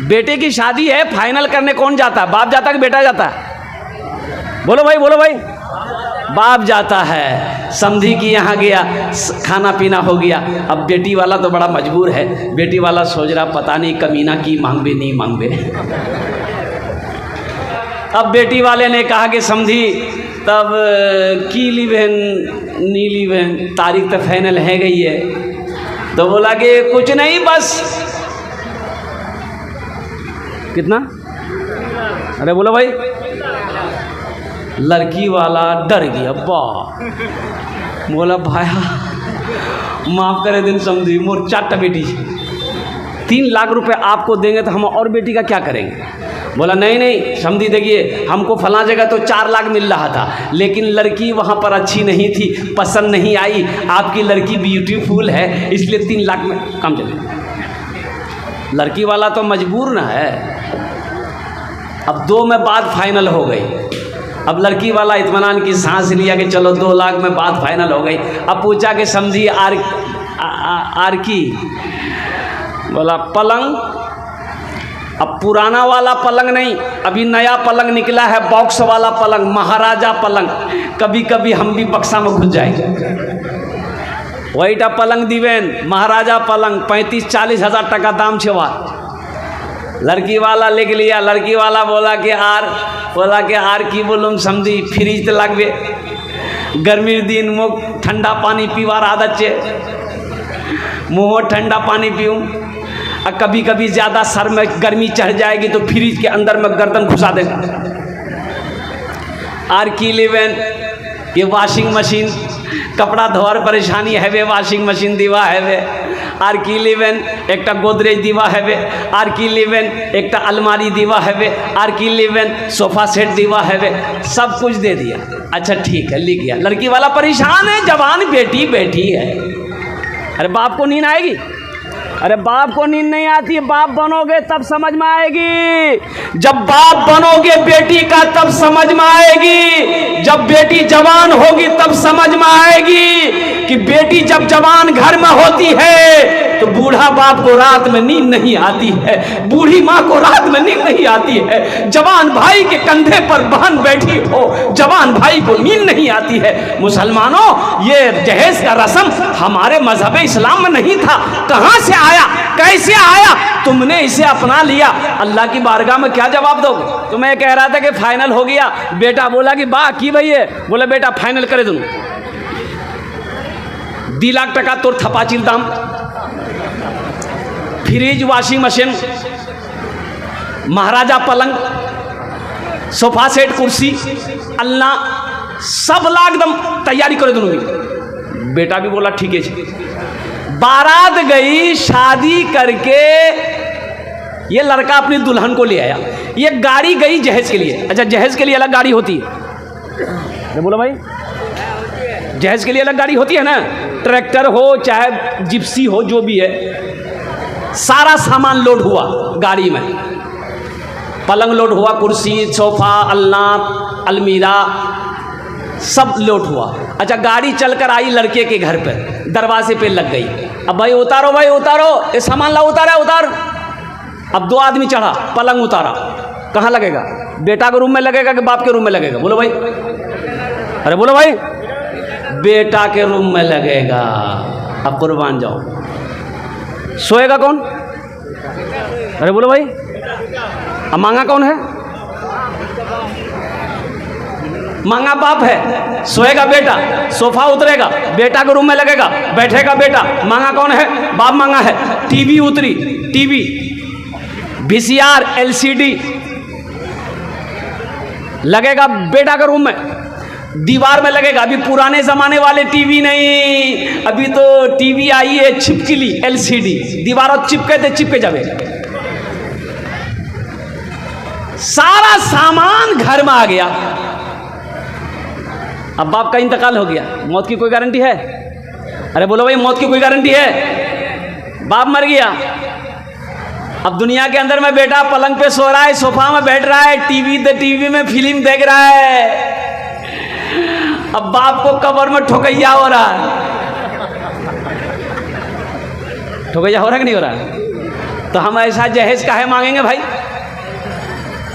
बेटे की शादी है, फाइनल करने कौन जाता है? बाप जाता है कि बेटा जाता है? बोलो भाई, बोलो भाई। बाप जाता है। समधी की यहाँ गया, खाना पीना हो गया। अब बेटी वाला तो बड़ा मजबूर है। बेटी वाला सोच रहा पता नहीं कमीना की मांगबे नहीं मांगबे। अब बेटी वाले ने कहा कि समधी तब की ली बहन नीली बहन, तारीख तो फाइनल है गई है। तो बोला कि कुछ नहीं, बस कितना? अरे बोलो भाई। लड़की वाला डर गया। बोला भाया माफ करे दिन समझी, मोर 4 बेटी, 3 लाख रुपए आपको देंगे तो हम और बेटी का क्या करेंगे? बोला नहीं नहीं समझी, देखिए हमको फलां जगह तो 4 लाख मिल रहा था, लेकिन लड़की वहाँ पर अच्छी नहीं थी, पसंद नहीं आई। आपकी लड़की ब्यूटीफुल है, इसलिए 3 लाख में कम चले। लड़की वाला तो मजबूर ना है। अब 2 में बात फाइनल हो गई। अब लड़की वाला इत्मीनान की सांस लिया कि चलो 2 लाख में बात फाइनल हो गई। अब पूछा कि समझी आर की? बोला पलंग। अब पुराना वाला पलंग नहीं, अभी नया पलंग निकला है, बॉक्स वाला पलंग, महाराजा पलंग। कभी कभी हम भी बक्सा में घुस जाएंगे। वहीटा पलंग दीवेन, महाराजा पलंग, 35-40 हज़ार टका दाम छेवा। लड़की वाला लिख लिया। लड़की वाला बोला कि आर की बोलूँ समझी, फ्रिज तो लगबे, गर्मी दिन मुख ठंडा पानी पीवार आदत छे, मुँह ठंडा पानी पीऊँ। और कभी कभी ज़्यादा सर में गर्मी चढ़ जाएगी तो फ्रिज के अंदर में गर्दन घुसा देगा। आर की लेवेन ये वॉशिंग मशीन, कपड़ा धोअर परेशानी है वे, वॉशिंग मशीन दीवा है वे। आर की लेवेन एक गोदरेज दीवा है वे। आर की लेवेन एक अलमारी दीवा है वे। आर की लेवेन सोफा सेट दीवा है वे। सब कुछ दे दिया। अच्छा ठीक है, लिख गया। लड़की वाला परेशान है, जवान बेटी बैठी है। अरे बाप को नींद आएगी? अरे बाप को नींद नहीं आती है। बाप बनोगे तब समझ में आएगी। जब बाप बनोगे बेटी का तब समझ में आएगी। जब बेटी जवान होगी तब समझ में आएगी कि बेटी जब जवान घर में होती है तो बूढ़ा बाप को रात में नींद नहीं आती है, बूढ़ी माँ को रात में नींद नहीं आती है। जवान भाई के कंधे पर बहन बैठी हो, जवान भाई को नींद नहीं आती है। मुसलमानों, ये जहेज का रस्म हमारे मजहब इस्लाम में नहीं था। कहाँ से आया, कैसे आया? तुमने इसे अपना लिया। अल्लाह की बारगाह में क्या जवाब दोगे? तो मैं कह रहा था कि फाइनल हो गया। बेटा बोला कि बा की भई है? बोला बेटा फाइनल करे दूँ। 2 लाख टका तोर थपाचिल दाम, फ्रिज, वॉशिंग मशीन, महाराजा पलंग, सोफा सेट, कुर्सी, अल्लाह सब लाख दम तैयारी करे दूंगी। बेटा भी बोला ठीक है। बारात गई, शादी करके ये लड़का अपनी दुल्हन को ले आया। ये गाड़ी गई जहेज के लिए। अच्छा, जहेज के लिए अलग गाड़ी होती है? बोलो भाई, जहेज के लिए अलग गाड़ी होती है ना? ट्रैक्टर हो चाहे जिप्सी हो, जो भी है, सारा सामान लोड हुआ गाड़ी में। पलंग लोड हुआ, कुर्सी, सोफा, अलमीरा सब लोड हुआ। अच्छा, गाड़ी चलकर आई लड़के के घर पर, दरवाजे पे लग गई। अब भाई उतारो, भाई उतारो, ये सामान ला, उतारा उतार। अब 2 आदमी चढ़ा, पलंग उतारा। कहाँ लगेगा? बेटा के रूम में लगेगा कि बाप के रूम में लगेगा? बोलो भाई। अरे बोलो भाई। बेटा के रूम में लगेगा। अब कुर्बान जाओ। सोएगा कौन? अरे बोलो भाई। अब मांगा कौन है? मांगा बाप है। सोएगा बेटा, सोफा उतरेगा, बेटा के रूम में लगेगा, बैठेगा बेटा। मांगा कौन है? बाप मांगा है। टीवी उतरी, टीवी, VCR, LCD लगेगा बेटा के रूम में, दीवार में लगेगा। अभी पुराने जमाने वाले टीवी नहीं, अभी तो टीवी आई है छिपकली, LCD, दीवारों चिपके जावे। सारा सामान घर में आ गया। अब बाप का इंतकाल हो गया। मौत की कोई गारंटी है? अरे बोलो भाई, मौत की कोई गारंटी है? बाप मर गया। अब दुनिया के अंदर में बेटा पलंग पे सो रहा है, सोफा में बैठ रहा है, टीवी में फिल्म देख रहा है। अब बाप को कब्र में ठोकैया हो रहा है। ठोकैया हो रहा है कि नहीं हो रहा है? तो हम ऐसा जहेज काहे मांगेंगे भाई?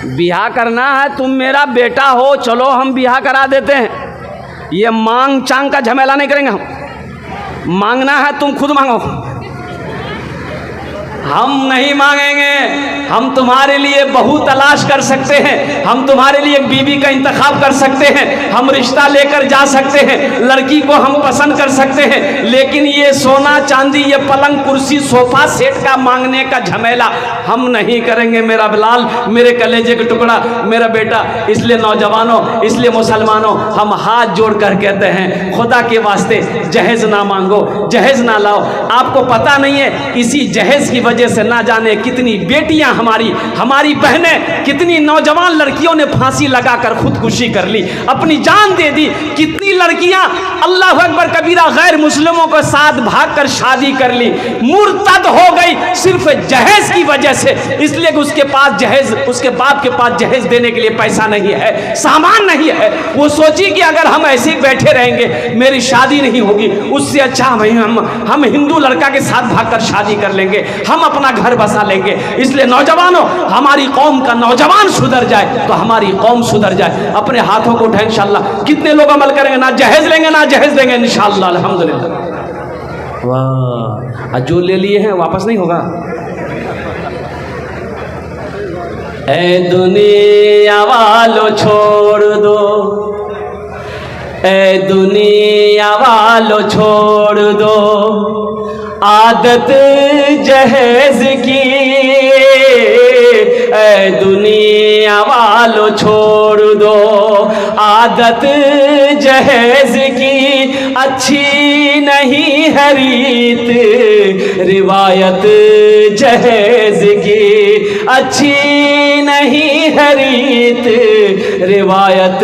ब्याह करना है, तुम मेरा बेटा हो, चलो हम ब्याह करा देते हैं। ये मांग चांग का झमेला नहीं करेंगे हम। मांगना है तुम खुद मांगो, हम नहीं मांगेंगे। हम तुम्हारे लिए बहू तलाश कर सकते हैं, हम तुम्हारे लिए एक बीवी का इंतखाब कर सकते हैं, हम रिश्ता लेकर जा सकते हैं, लड़की को हम पसंद कर सकते हैं, लेकिन ये सोना चांदी, ये पलंग कुर्सी सोफा सेट का मांगने का झमेला हम नहीं करेंगे मेरा बिलाल, मेरे कलेजे का टुकड़ा, मेरा बेटा। इसलिए नौजवानों, इसलिए मुसलमानों, हम हाथ जोड़ कर कहते हैं खुदा के वास्ते जहेज ना मांगो, जहेज ना लाओ। आपको पता नहीं है इसी जहेज की वजह से ना जाने कितनी बेटियां हमारी बहनें, कितनी नौजवान लड़कियों ने फांसी लगाकर खुदकुशी कर ली, अपनी जान दे दी। कितनी लड़कियां अल्लाह अकबर कबीरा गैर मुस्लिमों के साथ भागकर शादी कर ली, मुर्तद हो गई सिर्फ जहेज की वजह से। इसलिए कि उसके पास जहेज, उसके बाप के पास जहेज देने के लिए पैसा नहीं है, सामान नहीं है। वो सोची कि अगर हम ऐसे ही बैठे रहेंगे मेरी शादी नहीं होगी, उससे अच्छा हम हिंदू लड़का के साथ भागकर शादी कर लेंगे, हम अपना घर बसा लेंगे। इसलिए नौजवानों, हमारी कौम का नौजवान सुधर जाए तो हमारी कौम सुधर जाए। अपने हाथों को उठाएं इंशाअल्लाह। कितने लोग अमल करेंगे? ना जहेज लेंगे ना जहेज देंगे इंशाअल्लाह, अल्हम्दुलिल्लाह। वाह, जो ले लिए हैं वापस नहीं होगा। ए दुनिया वालों छोड़ दो, ए दुनिया वालों छोड़ दो आदत जहेज की, ऐ दुनिया वालों छोड़ दो आदत जहेज की। अच्छी नहीं है रीत रिवायत जहेज की, अच्छी नहीं है रीत रिवायत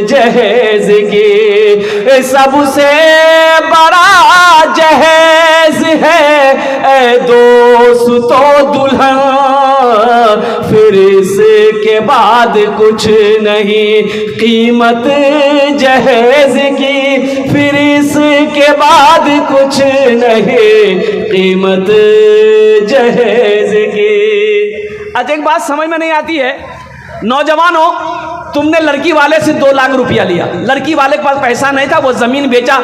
जहेज की। सबसे बड़ा जहेज है ऐ दोस्तों दुल्हन, फिर इसके बाद कुछ नहीं कीमत जहेज की, फिर इसके बाद कुछ नहीं कीमत जहेज की। आज एक बात समझ में नहीं आती है, नौजवानों, तुमने लड़की वाले से 2 लाख रुपया लिया, लड़की वाले के पास पैसा नहीं था, वो जमीन बेचा,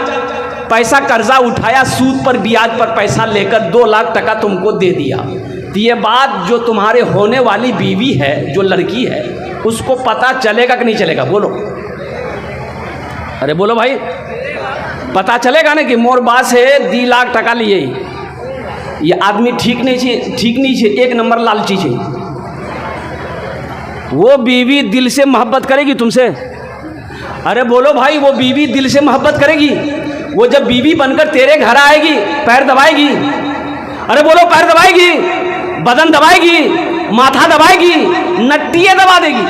पैसा कर्जा उठाया, सूद पर ब्याज पर पैसा लेकर 2 लाख टका तुमको दे दिया। तो ये बात जो तुम्हारे होने वाली बीवी है, जो लड़की है, उसको पता चलेगा कि नहीं चलेगा? बोलो, अरे बोलो भाई, पता चलेगा ना कि मोर बात से 2 लाख टका लिए। ये आदमी ठीक नहीं छे, एक नंबर लालची छे। वो बीवी दिल से मोहब्बत करेगी तुमसे? अरे बोलो भाई, वो बीवी दिल से मोहब्बत करेगी? वो जब बीवी बनकर तेरे घर आएगी पैर दबाएगी? अरे बोलो, पैर दबाएगी, बदन दबाएगी, माथा दबाएगी, नट्टियाँ दबा देगी?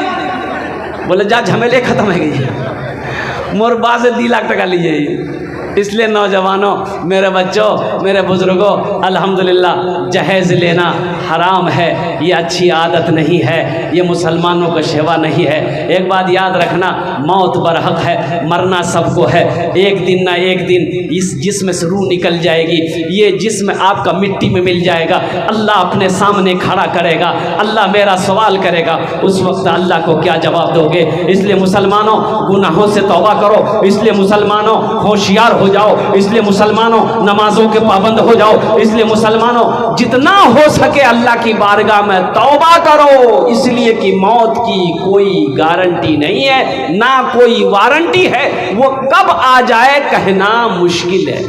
बोले जा, झमेले खत्म है गई, मोर बा से 2 लाख टका लीजिए। इसलिए नौजवानों, मेरे बच्चों, मेरे बुजुर्गों, अल्हम्दुलिल्लाह जहेज लेना हराम है, ये अच्छी आदत नहीं है, ये मुसलमानों का सेवा नहीं है। एक बात याद रखना, मौत बरहक है, मरना सबको है। एक दिन ना एक दिन इस जिस्म से रूह निकल जाएगी, ये जिस्म आपका मिट्टी में मिल जाएगा, अल्लाह अपने सामने खड़ा करेगा, अल्लाह मेरा सवाल करेगा, उस वक्त अल्लाह को क्या जवाब दोगे? इसलिए मुसलमानों, गुनाहों से तौबा करो, इसलिए मुसलमानों होशियार हो जाओ, इसलिए मुसलमानों नमाजों के पाबंद हो जाओ, इसलिए मुसलमानों जितना हो सके अल्लाह की बारगाह में तौबा करो। इसलिए कि मौत की कोई गारंटी नहीं है, ना कोई वारंटी है, वो कब आ जाए कहना मुश्किल है।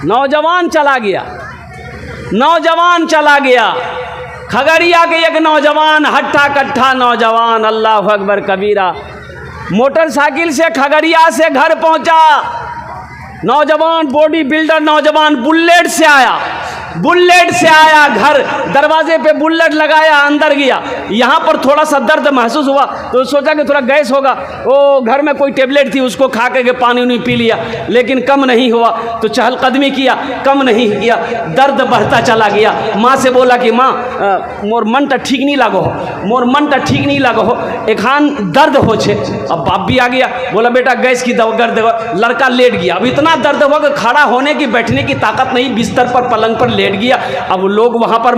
नौजवान चला गया, नौजवान चला गया, खगड़िया के एक नौजवान, हट्ठा कट्ठा नौजवान, अल्लाह अकबर कबीरा, मोटरसाइकिल से खगड़िया से घर पहुंचा। नौजवान बॉडी बिल्डर नौजवान बुलेट से आया, बुलेट से आया, घर दरवाजे पे बुलेट लगाया, अंदर गया। यहाँ पर थोड़ा सा दर्द महसूस हुआ तो सोचा कि थोड़ा गैस होगा, वो घर में कोई टेबलेट थी उसको खा के पानी उनी पी लिया, लेकिन कम नहीं हुआ तो चहलकदमी किया, कम नहीं किया, दर्द बढ़ता चला गया। माँ से बोला कि माँ मोर मन तो ठीक नहीं लागो हो, मोर मन तो ठीक नहीं लागो हो, एखान दर्द हो छे। अब बाप भी आ गया, बोला बेटा गैस की दवा दे। लड़का लेट गया, अब इतना दर्द हुआ कि खड़ा होने की बैठने की ताकत नहीं, बिस्तर पर पलंग पर लेट लेट गया। अब लोग वहाँ पर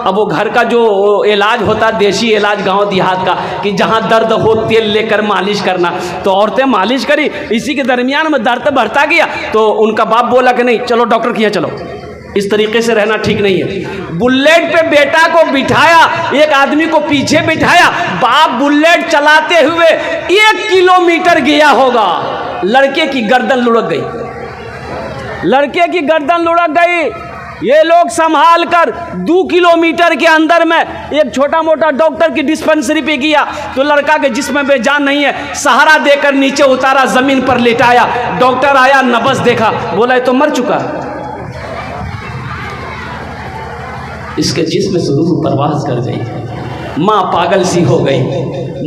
अब वो घर का जो इलाज होता है, देसी इलाज गांव देहात का, कि जहाँ दर्द हो तेल लेकर मालिश करना, तो औरतें मालिश करी, इसी के दरमियान में दर्द बढ़ता गया। तो उनका बाप बोला कि नहीं चलो डॉक्टर के यहाँ चलो, इस तरीके से रहना ठीक नहीं है। बुलेट पे बेटा को बिठाया, एक आदमी को पीछे बिठाया, बाप बुलेट चलाते हुए 1 किलोमीटर गया होगा, लड़के की गर्दन लुढ़क गई, लड़के की गर्दन लुढ़क गई। ये लोग संभाल कर 2 किलोमीटर के अंदर में एक छोटा मोटा डॉक्टर की डिस्पेंसरी पे गया, तो लड़का के जिस्म में जान नहीं है, सहारा देकर नीचे उतारा, जमीन पर लेटाया। डॉक्टर आया, नब्ज देखा, बोला ये तो मर चुका है। इसके जिस्म से रूह परवाज कर गई। माँ पागल सी हो गई।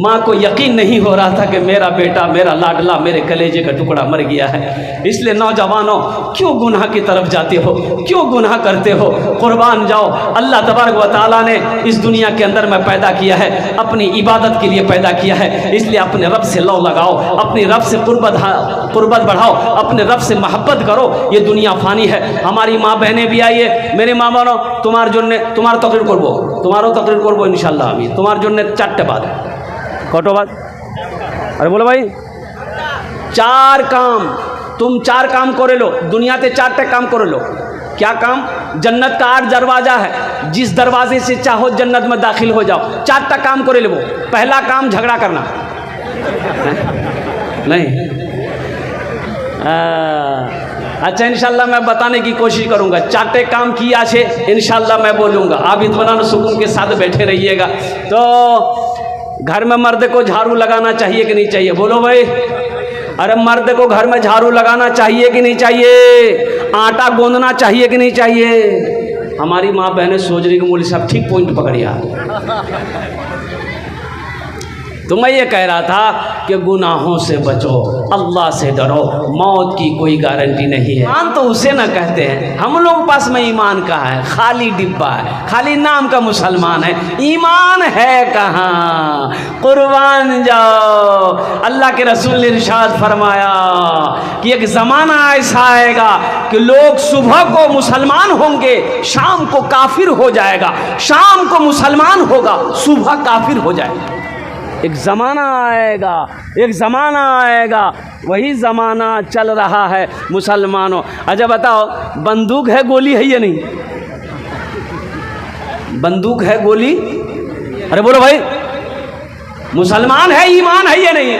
माँ को यकीन नहीं हो रहा था कि मेरा बेटा, मेरा लाडला, मेरे कलेजे का टुकड़ा मर गया है। इसलिए नौजवानों, क्यों गुनाह की तरफ जाते हो, क्यों गुनाह करते हो? कुर्बान जाओ। अल्लाह तबारक व तआला ने इस दुनिया के अंदर में पैदा किया है, अपनी इबादत के लिए पैदा किया है। इसलिए अपने रब से लौ लगाओ, अपनी रब से कुर्बत बढ़ाओ, अपने रब से मोहब्बत करो। ये दुनिया फानी है। हमारी माँ बहनें भी आई है, मेरे माँ बहनों, तुम्हारा तकरीर करबो, तुम्हारो तकरीर करबो इंशाल्लाह। আমি তোমার জন্য 4টে বাদ, কত বাদ? अरे बोलो भाई, 4 काम, तुम 4 काम करे लो दुनियाते, 4टे काम करे लो। क्या काम? जन्नत का 8 दरवाजा है, जिस दरवाजे से चाहो जन्नत में दाखिल हो जाओ। 4टा काम करे लो। पहला काम झगड़ा करना नहीं। अच्छा, इंशाल्लाह मैं बताने की कोशिश करूंगा। 4टे काम किया छे, इंशाल्लाह मैं बोलूँगा। आप इत्मीनान सुकून के साथ बैठे रहिएगा। तो घर में मर्द को झाड़ू लगाना चाहिए कि नहीं चाहिए? बोलो भाई। अरे मर्द को घर में झाड़ू लगाना चाहिए कि नहीं चाहिए? आटा गोंदना चाहिए कि नहीं चाहिए? हमारी माँ बहनें सोच रही कि मौलवी साहब ठीक पॉइंट पकड़िया। तो मैं ये कह रहा था कि गुनाहों से बचो, अल्लाह से डरो, मौत की कोई गारंटी नहीं है। ईमान तो उसे ना कहते हैं, हम लोग पास में ईमान का है, खाली डिब्बा है, खाली नाम का मुसलमान है, ईमान है कहाँ? कुर्बान जाओ। अल्लाह के रसूल ने इरशाद फरमाया कि एक ज़माना ऐसा आएगा कि लोग सुबह को मुसलमान होंगे, शाम को काफिर हो जाएगा, शाम को मुसलमान होगा, सुबह काफिर हो जाएगा। एक ज़माना आएगा, एक ज़माना आएगा, वही ज़माना चल रहा है मुसलमानों। अच्छा बताओ, बंदूक है, गोली है या नहीं? बंदूक है, गोली? अरे बोलो भाई, मुसलमान है, ईमान है या नहीं है?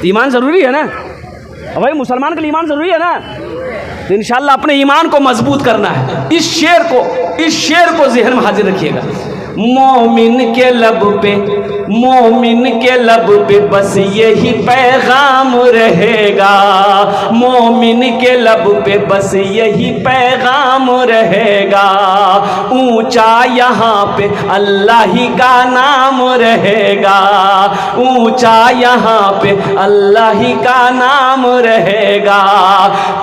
ईमान ज़रूरी है ना भाई, मुसलमान के लिए ईमान ज़रूरी है ना। तो इंशाल्लाह अपने ईमान को मजबूत करना है। इस शेर को ज़हन में हाजिर रखिएगा। मोमिन के लब पे बस यही पैगाम रहेगा, मोमिन के लब पे बस यही पैगाम रहेगा। ऊंचा यहाँ पे अल्लाह ही का नाम रहेगा, ऊंचा यहाँ पे अल्लाह ही का नाम रहेगा।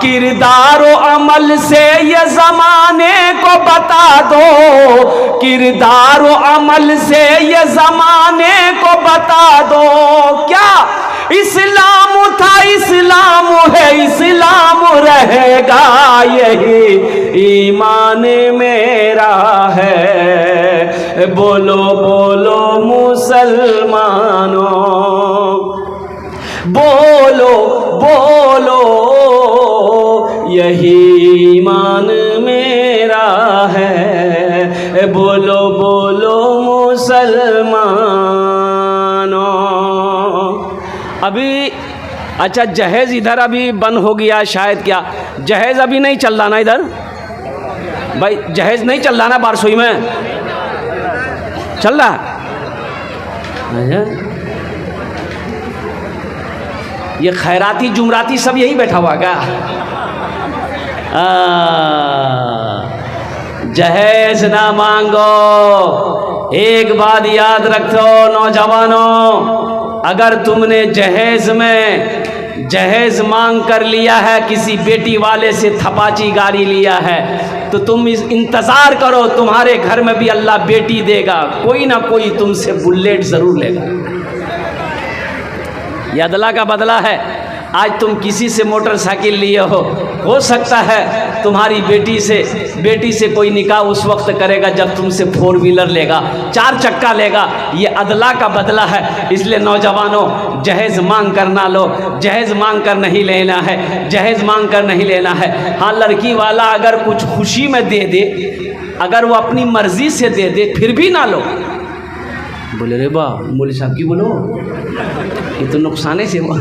किरदार व अमल से ये ज़माने को बता दो, किरदार व अमल से ये ज़माने को बता दो। क्या इस्लाम था, इस्लाम है, इस्लाम रहेगा, यही ईमान मेरा है। बोलो बोलो मुसलमानों, बोलो बोलो, यही ईमान मेरा है। बोलो बोलो मुसलमानों। अभी अच्छा, जहेज़ इधर अभी बंद हो गया शायद। क्या जहेज़ अभी नहीं चल रहा ना इधर? भाई जहेज़ नहीं चल रहा ना बारसोई में? चल रहा? ये खैराती जुमराती सब यही बैठा हुआ क्या? जहेज ना मांगो। एक बात याद रखो नौजवानों, अगर तुमने जहेज मांग कर लिया है, किसी बेटी वाले से थपाची गाड़ी लिया है, तो तुम इंतज़ार करो, तुम्हारे घर में भी अल्लाह बेटी देगा, कोई ना कोई तुमसे बुलेट ज़रूर लेगा। यह अल्लाह का बदला है। आज तुम किसी से मोटरसाइकिल लिए हो सकता है तुम्हारी बेटी से कोई निकाह उस वक्त करेगा जब तुमसे 4 व्हीलर लेगा, 4 चक्का लेगा। ये अदला का बदला है। इसलिए नौजवानों, जहेज़ मांग कर ना लो, जहेज़ मांग कर नहीं लेना है, जहेज़ मांग कर नहीं लेना है। हाँ, लड़की वाला अगर कुछ खुशी में दे दे, अगर वो अपनी मर्जी से दे दे, फिर भी ना लो। बोले रे बा मौलवी साहब की बोलो, ये तो नुकसाने से हुआ।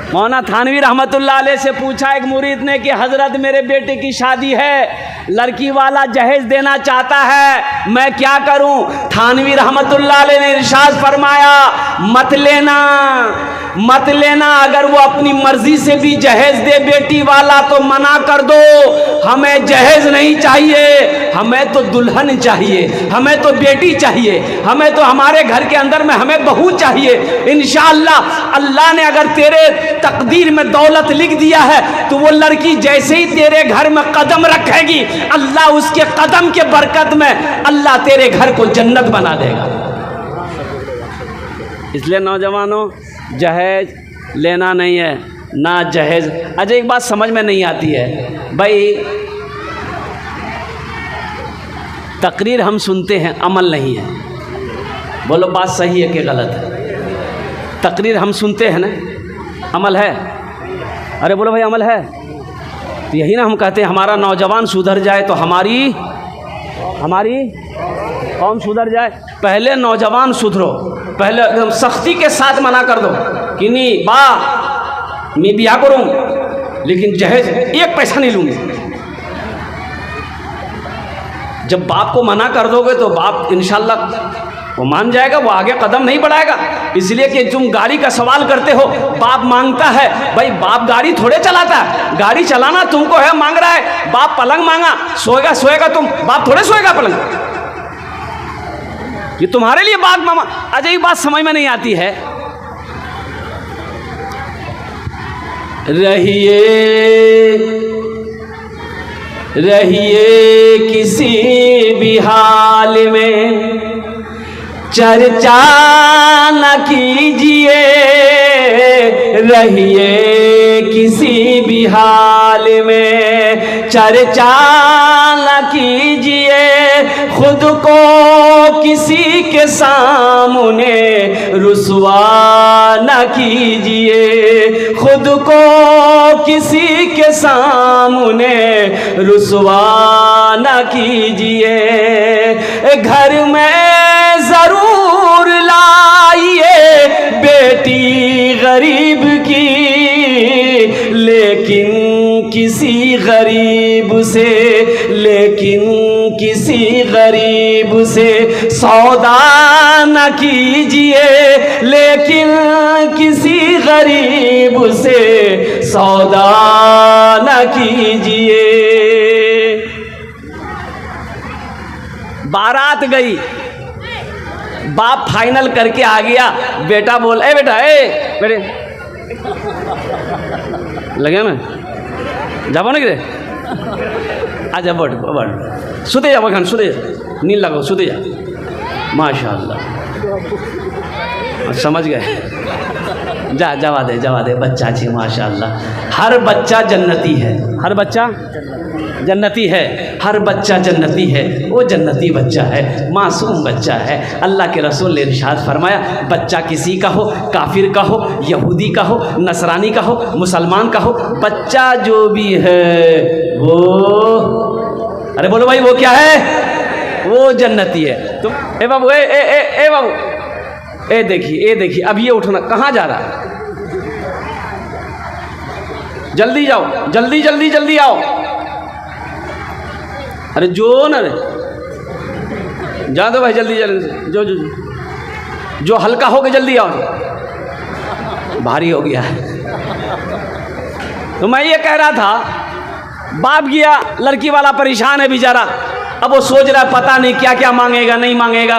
मौलाना थानवी रहमतुल्लाह अलैह से पूछा एक मुरीद ने कि हज़रत मेरे बेटे की शादी है, लड़की वाला जहेज देना चाहता है, मैं क्या करूं? थानवी रहमतुल्लाह अलैह ने इरशाद फरमाया, मत लेना, मत लेना। अगर वो अपनी मर्जी से भी जहेज दे बेटी वाला तो मना कर दो। हमें जहेज नहीं चाहिए, हमें तो दुल्हन चाहिए, हमें तो बेटी चाहिए, हमें तो हमारे घर के अंदर में हमें बहू चाहिए। इंशाअल्लाह अल्लाह ने अगर तेरे तकदीर में दौलत लिख दिया है तो वो लड़की जैसे ही तेरे घर में कदम रखेगी, अल्लाह उसके कदम के बरकत में अल्लाह तेरे घर को जन्नत बना देगा। इसलिए नौजवानों, जहेज लेना नहीं है ना जहेज। अच्छा, एक बात समझ में नहीं आती है भाई, तकरीर हम सुनते हैं, अमल नहीं है। बोलो बात सही है कि गलत है? तकरीर हम सुनते हैं ना, अमल है? अरे बोलो भाई, अमल है? तो यही ना हम कहते हैं हमारा नौजवान सुधर जाए तो हमारी कौम सुधर जाए। पहले नौजवान सुधरो, पहले एकदम सख्ती के साथ मना कर दो कि नहीं बा मैं ब्याह करूँ लेकिन जहेज 1 पैसा नहीं लूँगी। जब बाप को मना कर दोगे तो बाप इंशाल्लाह वो मान जाएगा, वो आगे कदम नहीं बढ़ाएगा। इसलिए कि तुम गाड़ी का सवाल करते हो, बाप मांगता है, भाई बाप गाड़ी थोड़े चलाता है, गाड़ी चलाना तुमको है, मांग रहा है। बाप पलंग मांगा, सोएगा तुम, बाप थोड़े सोएगा पलंग, ये तुम्हारे लिए बात मामा। अजय ये बात समझ में नहीं आती है। रहिए किसी भी हाल में, चर्चा न कीजिए। रहिए किसी भी हाल में, चर्चा न कीजिए। खुद को किसी के सामने रुसवा न कीजिए। खुद को किसी के सामने रुसवा न कीजिए। घर में जरूर लाइए बेटी गरीब की, लेकिन किसी गरीब से सौदा न कीजिए। लेकिन किसी गरीब से सौदा न कीजिए। बारात गई, बाप फाइनल करके आ गया, बेटा बोल, ए बेटा, ए बेटे लगे ना जाबो ना कि आजा बट सुते जा बखान, सुते जा, नींद लगाओ, सुते जा। माशाअल्लाह, समझ गए? जवा दे बच्चा जी, माशाअल्लाह। हर बच्चा जन्नती है, हर बच्चा जन्नती है, हर बच्चा जन्नती है। वो जन्नती बच्चा है, मासूम बच्चा है। अल्लाह के रसूल ने इरशाद फरमाया, बच्चा किसी का हो, काफिर का हो, यहूदी का हो, नसरानी का हो, मुसलमान का हो, बच्चा जो भी है वो, अरे बोलो भाई, वो क्या है? वो जन्नती है। तुम ए बाबू, ए बाबू, ए देखिए, अब ये उठना कहाँ जा रहा है? जल्दी जाओ, जल्दी आओ। अरे जो ना रे, जा दो भाई, जल्दी जो हल्का हो के जल्दी आओ, भारी हो गया है। तो मैं ये कह रहा था, बाप गया, लड़की वाला परेशान है बेचारा। अब वो सोच रहा है पता नहीं क्या क्या मांगेगा, नहीं मांगेगा।